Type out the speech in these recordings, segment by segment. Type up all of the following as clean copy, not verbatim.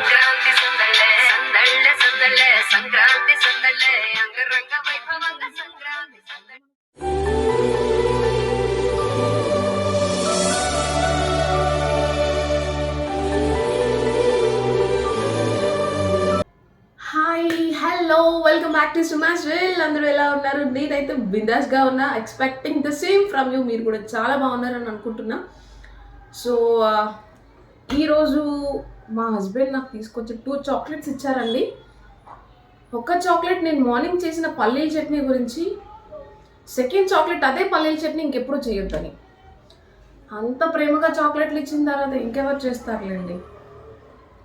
సంక్రాంతి సందళ్ళే సందళ్ళే సందళ్ళే సంక్రాంతి సందళ్ళే అంగరంగ వైభవంగా సంక్రాంతి సందళ్ళే. Hi hello welcome back to Suma's well. అందరూ ఎలా ఉన్నారు? నేనైతే బిందాస్గా ఉన్నా, expecting the same from you. మీరు కూడా చాలా బాగున్నారని అనుకుంటున్నా. సో ఈరోజు మా హస్బెండ్ నాకు తీసుకొచ్చి 2 చాక్లెట్స్ ఇచ్చారండి. ఒక చాక్లెట్ నేను మార్నింగ్ చేసిన పల్లీల చట్నీ గురించి, సెకండ్ చాక్లెట్ అదే పల్లీల చట్నీ ఇంకెప్పుడు చేయొద్దని. అంత ప్రేమగా చాక్లెట్లు ఇచ్చిన తర్వాత ఇంకెవరు చేస్తారులేండి,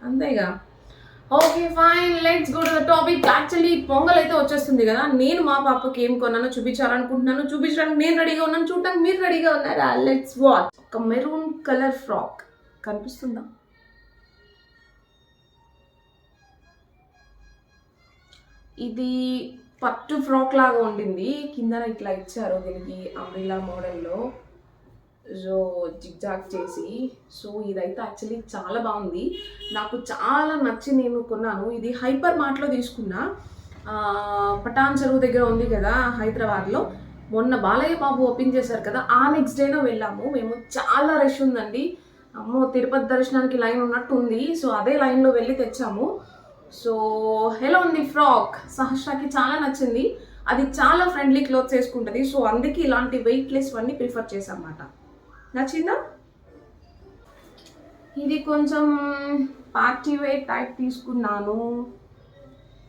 అంతేగా. Okay fine, let's go to the topic. Actually pongal అయితే వచ్చేస్తుంది కదా, నేను మా పాపకి ఏం కొన్నానో చూపించాలనుకుంటున్నాను. చూపించడానికి నేను రెడీగా ఉన్నాను, చూడటానికి మీరు రెడీగా ఉన్నారా? Let's watch. ఒక మెరూన్ కలర్ ఫ్రాక్ కనిపిస్తుందా? ఇది పట్టు ఫ్రాక్ లాగా ఉండింది, కింద ఇట్లా ఇచ్చారు దీనికి అంబ్రిల్లా మోడల్లో, సో జిగ్జాగ్ చేసి. సో ఇదైతే యాక్చువల్లీ చాలా బాగుంది, నాకు చాలా నచ్చి నేను కొన్నాను. ఇది హైపర్ మార్ట్లో తీసుకున్నా, పటాన్ చెరువు దగ్గర ఉంది కదా హైదరాబాద్లో. మొన్న బాలయ్య బాబు ఓపెన్ చేశారు కదా, ఆ నెక్స్ట్ డేలో వెళ్ళాము మేము. చాలా రష్ ఉందండి, అమ్మో తిరుపతి దర్శనానికి లైన్ ఉన్నట్టు ఉంది. సో అదే లైన్లో వెళ్ళి తెచ్చాము. సో ఎలా ఉంది ఫ్రాక్? సహస్రాకి చాలా నచ్చింది, అది చాలా ఫ్రెండ్లీ క్లోత్స్ వేసుకుంటుంది. సో అందుకే ఇలాంటి వెయిట్లెస్ అన్నీ ప్రిఫర్ చేసాం అన్నమాట. నచ్చిందా? ఇది కొంచెం పార్టీ వేర్ టైప్ తీసుకున్నాను,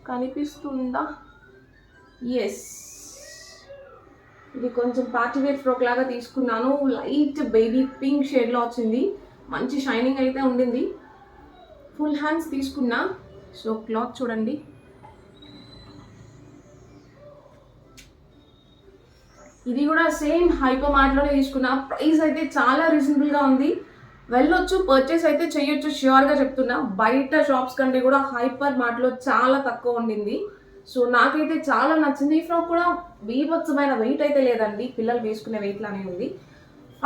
కనిపిస్తుందా? ఎస్, ఇది కొంచెం పార్టీ వేర్ ఫ్రాక్ లాగా తీసుకున్నాను. లైట్ బేబీ పింక్ షేడ్లో వచ్చింది, మంచి షైనింగ్ అయితే ఉండింది. ఫుల్ హ్యాండ్స్ తీసుకున్నా. సో క్లాత్ చూడండి, ఇది కూడా సేమ్ హైపర్ మార్ట్లోనే తీసుకున్నా. ప్రైస్ అయితే చాలా రీజనబుల్గా ఉంది, వెళ్ళొచ్చు, పర్చేస్ అయితే చేయొచ్చు, ష్యూర్గా చెప్తున్నా. బయట షాప్స్ కంటే కూడా హైపర్ మార్ట్లో చాలా తక్కువ ఉండింది. సో నాకైతే చాలా నచ్చింది. ఈ ఫ్రాక్ కూడా బీభత్సమైన వెయిట్ అయితే లేదండి, పిల్లలు వేసుకునే వెయిట్ లానే ఉంది.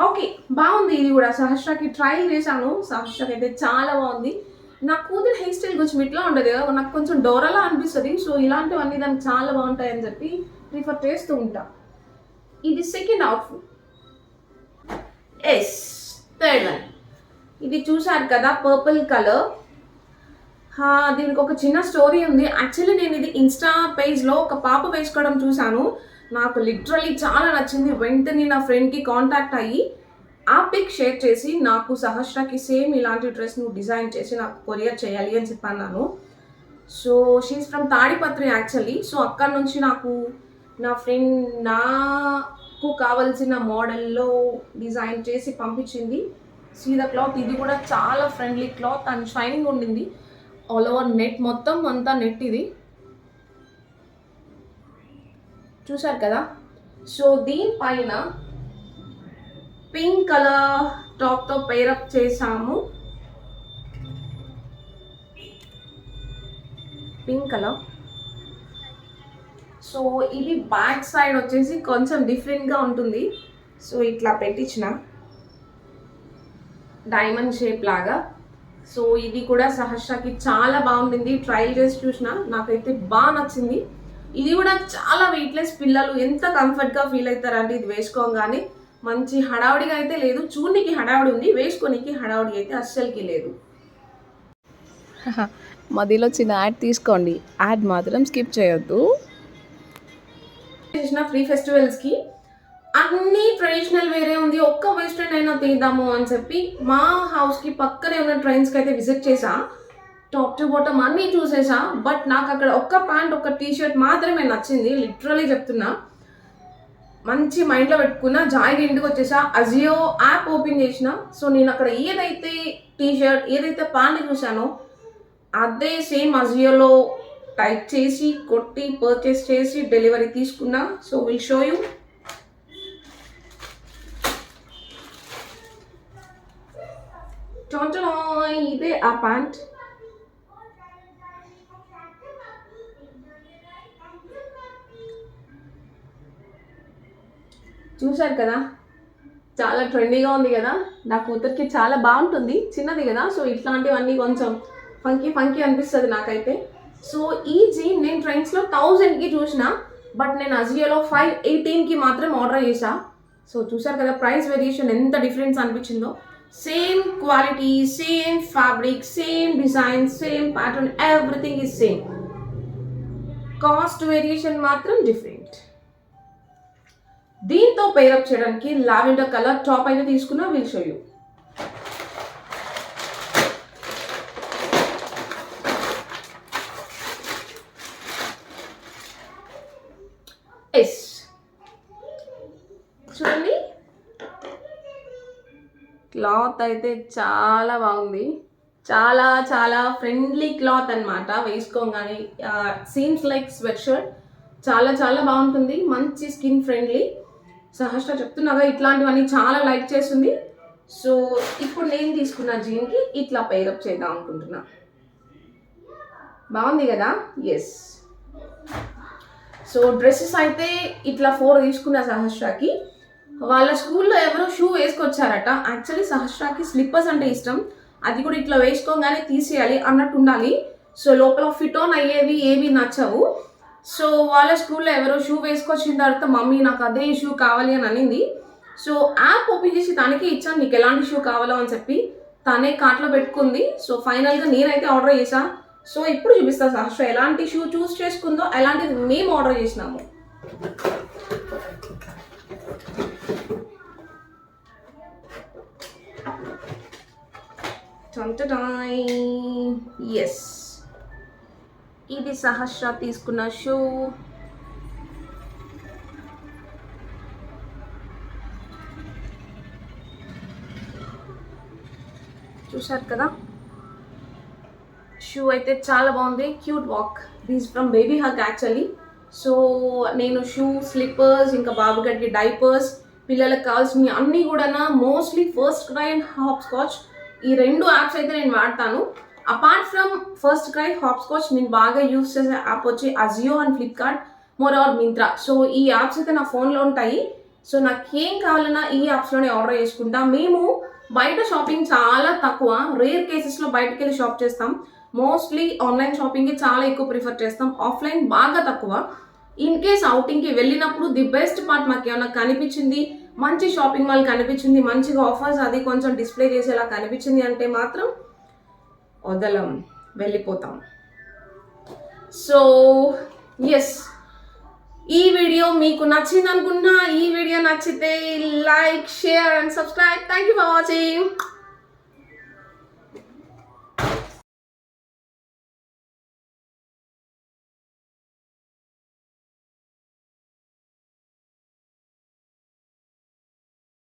ఓకే బాగుంది. ఇది కూడా సహస్రాకి ట్రయల్ చేశాను, సహస్రాకి అయితే చాలా బాగుంది. నా కూతురు హెయిర్ స్టైల్ కొంచెం ఇట్లా ఉంటుంది కదా, నాకు కొంచెం డోరాలా అనిపిస్తుంది. సో ఇలాంటివన్నీ దానికి చాలా బాగుంటాయని చెప్పి ప్రిఫర్ చేస్తూ ఉంటా. ఇది second outfit. Yes, third one. ఇది చూసారు కదా, పర్పుల్ కలర్. దీనికి ఒక చిన్న స్టోరీ ఉంది. యాక్చువల్లీ నేను ఇది ఇన్స్టా పేజ్లో ఒక పాప వేసుకోవడం చూశాను, నాకు లిటరలీ చాలా నచ్చింది. వెంటనే నా ఫ్రెండ్కి కాంటాక్ట్ అయ్యి ఆ పిక్ షేర్ చేసి, నాకు సహస్రాకి సేమ్ ఇలాంటి డ్రెస్ నువ్వు డిజైన్ చేసి నాకు కొరియర్ చేయాలి అని చెప్పన్నాను. So she's from Tadipatri actually. So అక్కడ నుంచి నాకు నా ఫ్రెండ్ నాకు కావాల్సిన మోడల్లో డిజైన్ చేసి పంపించింది. సీ ద క్లాత్, ఇది కూడా చాలా ఫ్రెండ్లీ క్లాత్ అండ్ షైనింగ్ ఉండింది. ఆల్ ఓవర్ నెట్, మొత్తం అంతా నెట్ ఇది, చూసారు కదా. సో దీనిపైన పింక్ కలర్ టాప్తో పేరప్ చేసాము, పింక్ కలర్. సో ఇది బ్యాక్ సైడ్ వచ్చేసి కొంచెం డిఫరెంట్గా ఉంటుంది. సో ఇట్లా పెట్టించిన డైమండ్ షేప్ లాగా. సో ఇది కూడా సహస్రాకి చాలా బాగుంటుంది, ట్రయల్ చేసి చూసిన, నాకైతే బాగా నచ్చింది. ఇది కూడా చాలా వెయిట్లెస్, పిల్లలు ఎంత కంఫర్ట్గా ఫీల్ అవుతారంటే ఇది వేసుకోగానే. మంచి హడావుడిగా అయితే లేదు, చూడనికి హడావుడి ఉంది, వేసుకోనికి హడావుడి అయితే అస్సలకి లేదు. మధ్యలో చిన్న యాడ్ తీసుకోండి, యాడ్ మాత్రం స్కిప్ చేయొద్దు. చేసిన ఫ్రీ ఫెస్టివల్స్కి అన్నీ ట్రెడిషనల్ వేరే ఉంది, ఒక్క వెస్ట్రన్ అయినా తీద్దాము అని చెప్పి మా హౌస్కి పక్కనే ఉన్న ట్రైన్స్కి అయితే విజిట్ చేసా. టాప్ టు బాటమ్ అన్నీ చూసేసా, బట్ నాకు అక్కడ ఒక్క ప్యాంట్ ఒక టీషర్ట్ మాత్రమే నచ్చింది, లిటరలీ చెప్తున్నా. మంచి మైండ్లో పెట్టుకున్నా, జాయిగా ఇంటికి వచ్చేసా, అజియో యాప్ ఓపెన్ చేసిన. సో నేను అక్కడ ఏదైతే టీషర్ట్ ఏదైతే ప్యాంట్ చూసానో అదే సేమ్ అజియోలో టైప్ చేసి కొట్టి పర్చేస్ చేసి డెలివరీ తీసుకున్నా. So will show you. ఇదే ఆ ప్యాంట్. చూశారు కదా, చాలా ట్రెండీగా ఉంది కదా, నా కూతురికి చాలా బాగుంటుంది, చిన్నది కదా. సో ఇట్లాంటివన్నీ కొంచెం ఫంకీ ఫంకీ అనిపిస్తుంది నాకైతే. సో ఈ జీన్ నేను ట్రెండ్స్లో 1000కి చూసిన, బట్ నేను అజియోలో 518కి మాత్రం ఆర్డర్ చేసా. సో చూసారు కదా ప్రైస్ వేరియేషన్ ఎంత డిఫరెన్స్ అనిపించిందో. Same quality, same fabric, same design, same pattern, everything is same. Cost variation మాత్రం డిఫరెంట్. దీంతో పేరప్ చేయడానికి లావెండర్ కలర్ టాప్ అయితే తీసుకున్నా, విల్ షో యూ. ఎస్ చూడండి, క్లాత్ అయితే చాలా బాగుంది. చాలా చాలా ఫ్రెండ్లీ క్లాత్ అనమాట. వేసుకోగానే సీమ్స్ లైక్ స్వెట్ షర్ట్. చాలా చాలా బాగుంటుంది, మంచి స్కిన్ ఫ్రెండ్లీ. సహస్ర చెప్తున్నాగా ఇట్లాంటివన్నీ చాలా లైక్ చేస్తుంది. సో ఇప్పుడు నేను తీసుకున్న జీన్కి ఇట్లా పేరప్ చేద్దాం అనుకుంటున్నా. బాగుంది కదా? ఎస్. సో డ్రెస్సెస్ అయితే ఇట్లా 4 తీసుకున్న సహస్రాకి. వాళ్ళ స్కూల్లో ఎవరో షూ వేసుకొచ్చారట. యాక్చువల్లీ సహస్రాకి స్లిప్పర్స్ అంటే ఇష్టం, అది కూడా ఇట్లా వేసుకోగానే తీసేయాలి అన్నట్టు ఉండాలి. సో లోపల ఫిట్ ఆన్ అయ్యేవి ఏవి నచ్చవు. సో వాళ్ళ స్కూల్లో ఎవరో షూ వేసుకొచ్చిన తర్వాత మమ్మీ నాకు అదే షూ కావాలి అని అనింది. సో యాప్ ఓపెన్ చేసి తనకే ఇచ్చాను, నీకు ఎలాంటి షూ కావాలో అని చెప్పి. తనే కార్ట్లో పెట్టుకుంది. సో ఫైనల్గా నేనైతే ఆర్డర్ చేశా. సో ఇప్పుడు చూపిస్తా సహస్ర ఎలాంటి షూ చూస్ చేసుకుందో, ఎలాంటిది మేము ఆర్డర్ చేసినాము. ఎస్, ఇది సహస్ర తీసుకున్న షూ. చూసారు కదా, షూ అయితే చాలా బాగుంది. Cute walk. These from baby hug actually. So నేను షూ, స్లిప్పర్స్, ఇంకా బాబుగడికి డైపర్స్, పిల్లలకు కావాల్సినవి అన్నీ కూడా mostly first cry and hop scotch, ఈ 2 యాప్స్ అయితే నేను వాడతాను. Apart from first cry, hop scotch, నేను బాగా యూస్ చేసే యాప్ వచ్చి Ajio and Flipkart, more or Myntra. So ఈ యాప్స్ అయితే నా ఫోన్లో ఉంటాయి. సో నాకు ఏం కావాలన్నా ఈ యాప్స్లోనే ఆర్డర్ చేసుకుంటా. మేము బయట షాపింగ్ చాలా తక్కువ, రేర్ కేసెస్లో బయటకు వెళ్ళి షాప్ చేస్తాం. మోస్ట్లీ ఆన్లైన్ షాపింగ్కి చాలా ఎక్కువ ప్రిఫర్ చేస్తాం, ఆఫ్లైన్ బాగా తక్కువ. ఇన్ కేస్ అవుటింగ్కి వెళ్ళినప్పుడు ది బెస్ట్ పార్ట్ మాకు ఏమైనా కనిపించింది, మంచి షాపింగ్ మాల్ కనిపించింది, మంచిగా ఆఫర్స్ అది కొంచెం డిస్ప్లే చేసేలా కనిపించింది అంటే మాత్రం వదలం, వెళ్ళిపోతాం. సో ఎస్, ఈ వీడియో మీకు నచ్చింది అనుకున్నా. ఈ వీడియో నచ్చితే like, share and subscribe. Thank you for watching.